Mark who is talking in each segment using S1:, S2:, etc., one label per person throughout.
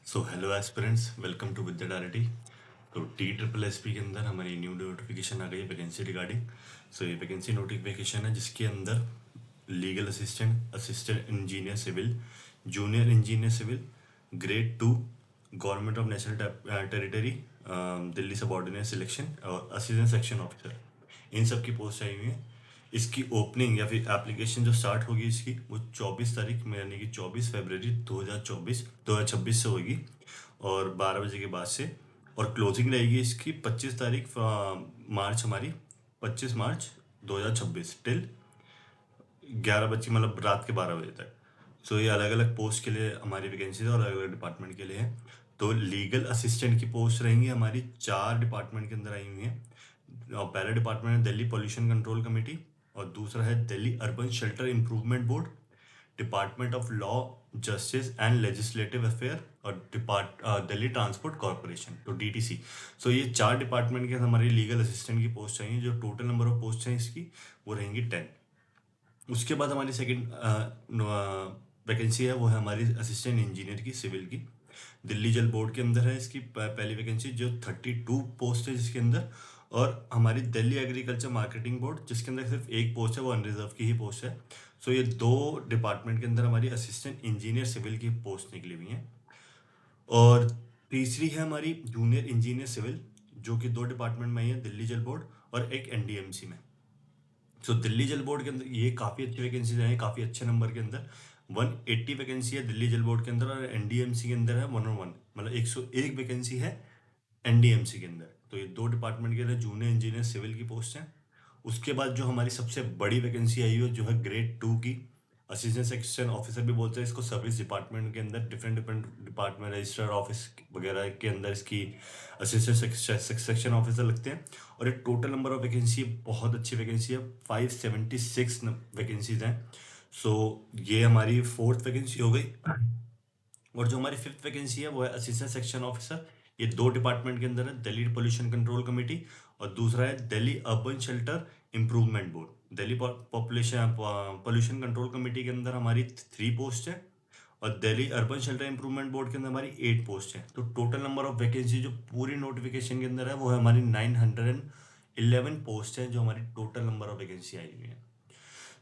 S1: So hello aspirants, welcome to Vidya डायरेटी। तो T triple S P के अंदर हमारी न्यू नोटिफिकेशन आ गई है वैकेंसी रिगार्डिंग। सो ये वैकेंसी नोटिफिकेशन है जिसके अंदर legal assistant, assistant engineer civil, junior engineer civil, grade 2, government of national territory, Delhi subordinate selection और असिस्टेंट सेक्शन ऑफिसर, इन सब की पोस्ट आई हुई है। इसकी ओपनिंग या फिर एप्लीकेशन जो स्टार्ट होगी इसकी वो 24 तारीख में यानी कि 24 फरवरी 2026 से होगी और 12 बजे के बाद से। और क्लोजिंग रहेगी इसकी 25 तारीख मार्च, हमारी 25 मार्च 2026 टिल 11 बजे, मतलब रात के 12 बजे तक। सो ये अलग अलग पोस्ट के लिए हमारी वैकेंसीज और अलग अलग डिपार्टमेंट के लिए है। तो लीगल असिस्टेंट की पोस्ट रहेंगी हमारी 4 डिपार्टमेंट के अंदर आई हुई हैं। और पहला डिपार्टमेंट है दिल्ली पॉल्यूशन कंट्रोल कमेटी, और दूसरा है Delhi urban shelter improvement board, department of law, justice and legislative affair, और दिल्ली ट्रांसपोर्ट कॉरपोरेशन, तो डीटीसी। सो ये 4 डिपार्टमेंट के हमारी लीगल असिस्टेंट की पोस्ट चाहिए। जो टोटल नंबर ऑफ पोस्ट हैं इसकी वो रहेंगी 10। उसके बाद हमारी सेकंड वैकेंसी है, वो है हमारी असिस्टेंट इंजीनियर की सिविल की। दिल्ली जल बोर्ड के अंदर है इसकी पहली वैकेंसी, जो 32 पोस्ट है जिसके अंदर। और हमारी दिल्ली एग्रीकल्चर मार्केटिंग बोर्ड जिसके अंदर सिर्फ एक पोस्ट है, वो अनरिजर्व की ही पोस्ट है। सो ये 2 डिपार्टमेंट के अंदर हमारी असिस्टेंट इंजीनियर सिविल की पोस्ट निकली हुई हैं। और तीसरी है हमारी जूनियर इंजीनियर सिविल, जो कि 2 डिपार्टमेंट में ही है, दिल्ली जल बोर्ड और एक एनडीएमसी में। सो दिल्ली जल बोर्ड के अंदर ये काफ़ी अच्छी वैकेंसीज हैं, काफ़ी अच्छे नंबर के अंदर 180 वैकेंसी है दिल्ली जल बोर्ड के अंदर, और एनडीएमसी के अंदर है 101, मतलब 101 वैकेंसी है एनडीएमसी के अंदर। तो ये 2 डिपार्टमेंट के अंदर जूनियर इंजीनियर सिविल की पोस्ट है। उसके बाद जो हमारी सबसे बड़ी वैकेंसी आई है जो है ग्रेड 2 की, असिस्टेंट सेक्शन ऑफिसर भी बोलते हैं इसको। सर्विस डिपार्टमेंट के अंदर different different department, registrar office वगैरह के अंदर इसकी असिस्टेंट सेक्शन ऑफिसर लगते हैं। और एक टोटल नंबर ऑफ वैकेंसी बहुत अच्छी वैकेंसी है, 576 वैकेंसीज हैं। सो ये हमारी फोर्थ वैकेंसी हो गई। और जो हमारी फिफ्थ वैकेंसी है वो है असिस्टेंट सेक्शन ऑफिसर। ये 2 डिपार्टमेंट के अंदर है, दिल्ली पोल्यूशन कंट्रोल कमेटी, और दूसरा है Delhi urban shelter improvement board. Delhi population pollution control committee के अंदर हमारी 3 पोस्ट है, और Delhi urban shelter improvement board के अंदर हमारी 8 पोस्ट है। तो टोटल नंबर ऑफ वैकेंसी जो पूरी नोटिफिकेशन के अंदर है वो है हमारी 911 पोस्ट है, जो हमारी टोटल नंबर ऑफ वैकेंसी आई हुई है।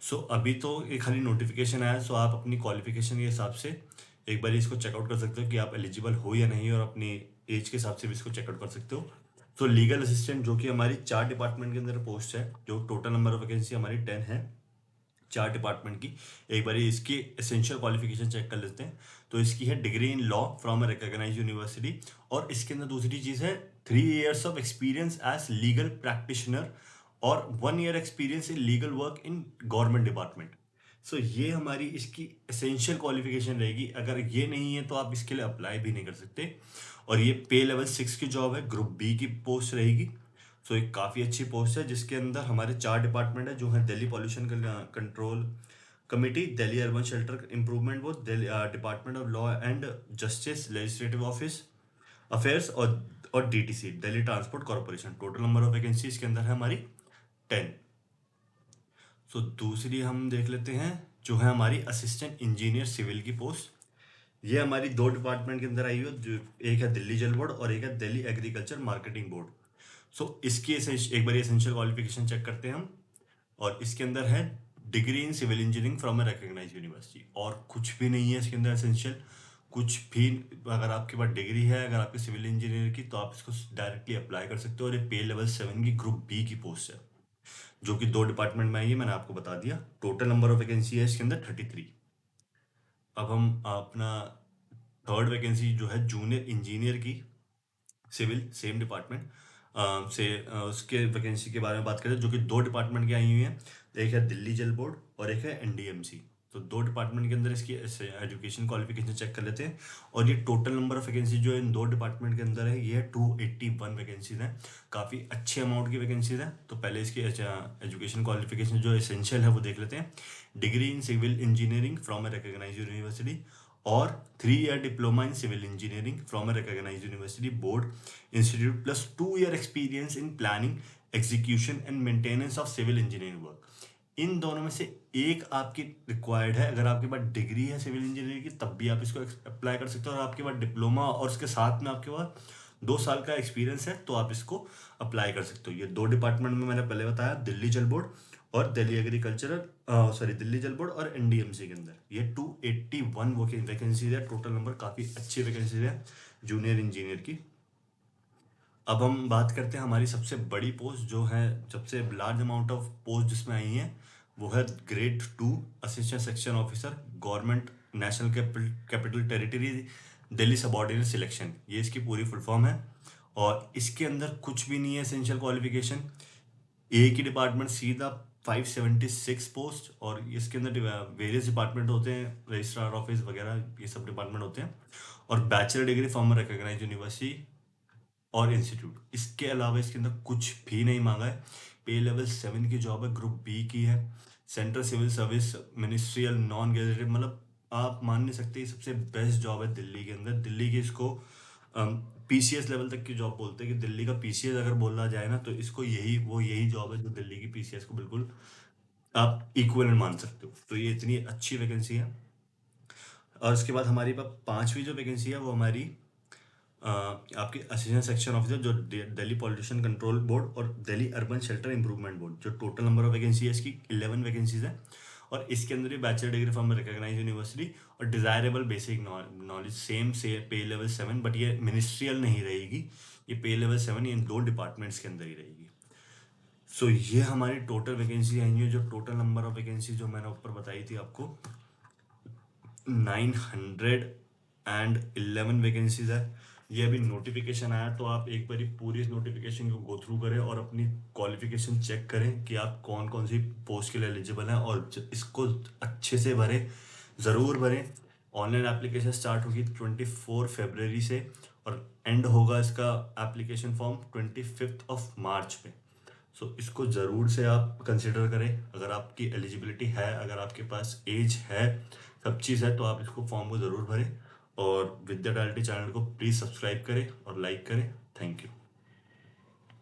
S1: सो अभी तो एक खाली नोटिफिकेशन आया, सो आप अपनी क्वालिफिकेशन के हिसाब से एक बार इसको चेकआउट कर सकते हो कि आप एलिजिबल हो या नहीं, और अपनी एज के हिसाब से भी इसको चेकआउट कर सकते हो। तो लीगल असिस्टेंट जो कि हमारी 4 डिपार्टमेंट के अंदर पोस्ट है, जो टोटल नंबर ऑफ वैकेंसी हमारी 10 है 4 डिपार्टमेंट की। एक बार इसकी एसेंशियल क्वालिफिकेशन चेक कर लेते हैं। तो इसकी है degree in law from a recognised university, और इसके अंदर दूसरी चीज़ है 3 years of experience as legal practitioner, और 1 year experience in legal work in government department. So ये हमारी इसकी एसेंशियल क्वालिफिकेशन रहेगी। अगर ये नहीं है तो आप इसके लिए अप्लाई भी नहीं कर सकते। और ये पे लेवल 6 की जॉब है, ग्रुप बी की पोस्ट रहेगी। सो एक काफ़ी अच्छी पोस्ट है जिसके अंदर हमारे 4 डिपार्टमेंट है, जो है Delhi pollution control committee, Delhi urban shelter improvement board, Delhi department of law and justice legislative office affairs, और DTC Delhi transport corporation. Total number of vacancy इसके अंदर है हमारी 10। सो दूसरी हम देख लेते हैं, जो है हमारी असिस्टेंट इंजीनियर सिविल की पोस्ट। ये हमारी 2 डिपार्टमेंट के अंदर आई हुई है, जो एक है दिल्ली जल बोर्ड और एक है दिल्ली एग्रीकल्चर मार्केटिंग बोर्ड। सो इसकी एक बार एसेंशियल क्वालिफिकेशन चेक करते हैं हम। और इसके अंदर है degree in civil engineering from a recognised university, और कुछ भी नहीं है इसके अंदर एसेंशियल कुछ भी। अगर आपके पास डिग्री है, अगर आपकी सिविल इंजीनियर की, तो आप इसको डायरेक्टली अप्लाई कर सकते हो। और ये पे लेवल 7 की ग्रुप बी की पोस्ट है, जो कि 2 डिपार्टमेंट में आई है, मैंने आपको बता दिया। टोटल नंबर ऑफ वैकेंसी है इसके अंदर 33। अब हम अपना थर्ड वैकेंसी जो है जूनियर इंजीनियर की सिविल, सेम डिपार्टमेंट उसके वैकेंसी के बारे में बात करें, जो कि 2 डिपार्टमेंट की आई हुई हैं। एक है दिल्ली जल बोर्ड और एक है एनडीएमसी। तो 2 डिपार्टमेंट के अंदर इसकी एजुकेशन क्वालिफिकेशन चेक कर लेते हैं। और ये टोटल नंबर ऑफ वैकेंसी जो इन 2 डिपार्टमेंट के अंदर है, ये है 281 वैकेंसीज हैं। काफ़ी अच्छे अमाउंट की वैकेंसीज हैं। तो पहले इसकी एजुकेशन क्वालिफिकेशन जो एसेंशियल है वो देख लेते हैं। Degree in civil engineering from a recognised university, और 3 year diploma in civil engineering from a recognised university board institute, plus 2 year experience in planning, execution and maintenance of civil engineering work. इन दोनों में से एक आपकी required है। अगर आपके पास डिग्री है सिविल इंजीनियरिंग की तब भी आप इसको अप्लाई कर सकते हो, और आपके पास डिप्लोमा और उसके साथ में आपके पास 2 साल का एक्सपीरियंस है तो आप इसको अप्लाई कर सकते हो। ये 2 डिपार्टमेंट में मैंने पहले बताया, दिल्ली जल बोर्ड और दिल्ली एग्रीकल्चरल, सॉरी दिल्ली जल बोर्ड और एनडीएमसी के अंदर ये 281 वैकेंसीज है टोटल नंबर, काफ़ी अच्छी वैकेंसीज है जूनियर इंजीनियर की। अब हम बात करते हैं हमारी सबसे बड़ी पोस्ट जो है, सबसे लार्ज अमाउंट ऑफ पोस्ट जिसमें आई हैं, वो है grade 2 assistant section officer government national capital territory Delhi subordinate selection, ये इसकी पूरी फुल फॉर्म है। और इसके अंदर कुछ भी नहीं है एसेंशियल क्वालिफिकेशन, एक ही डिपार्टमेंट सीधा 576 पोस्ट, और इसके अंदर वेरियस डिपार्टमेंट होते हैं, रजिस्ट्रार ऑफिस वगैरह ये सब डिपार्टमेंट होते हैं, और bachelor degree from recognised university और इंस्टीट्यूट। इसके अलावा इसके अंदर कुछ भी नहीं मांगा है। पे लेवल 7 की जॉब है, ग्रुप बी की है, central civil service ministerial non gazetted, मतलब आप मान नहीं सकते ये सबसे बेस्ट जॉब है दिल्ली के अंदर। दिल्ली की इसको पीसीएस लेवल तक की जॉब बोलते हैं, कि दिल्ली का पीसीएस अगर बोला जाए ना तो इसको यही जॉब है जो दिल्ली की पीसीएस को बिल्कुल आप इक्वल मान सकते हो। तो ये इतनी अच्छी वैकेंसी है। और उसके बाद हमारी पास 5वीं जो वैकेंसी है वो हमारी आपकी असिस्टेंट सेक्शन ऑफिसर जो दिल्ली पॉल्यूशन कंट्रोल बोर्ड और Delhi urban shelter improvement board, जो टोटल नंबर ऑफ वैकेंसी है इसकी 11 वैकेंसीज है। और इसके अंदर भी bachelor degree from recognised university और डिजायरेबल बेसिक नॉलेज, सेम से पे लेवल 7, बट ये मिनिस्ट्रियल नहीं रहेगी, ये पे लेवल 7 इन 2 डिपार्टमेंट्स के अंदर ही रहेगी। सो ये हमारी टोटल वैकेंसी आई है। जो टोटल नंबर ऑफ वैकेंसी जो मैंने ऊपर बताई थी आपको 911 वैकेंसीज है। ये अभी नोटिफिकेशन आया, तो आप एक बार पूरी इस नोटिफिकेशन को गो थ्रू करें और अपनी क्वालिफिकेशन चेक करें कि आप कौन कौन सी पोस्ट के लिए एलिजिबल हैं, और इसको अच्छे से भरें, ज़रूर भरें। ऑनलाइन एप्लीकेशन स्टार्ट होगी 24 फरवरी से, और एंड होगा इसका एप्लीकेशन फॉर्म 25 मार्च पे। सो इसको ज़रूर से आप कंसिडर करें। अगर आपकी एलिजिबिलिटी है, अगर आपके पास एज है, सब चीज़ है, तो आप इसको फॉर्म को ज़रूर भरें। और विद्या डायलिटी चैनल को प्लीज़ सब्सक्राइब करें और लाइक करें। Thank you.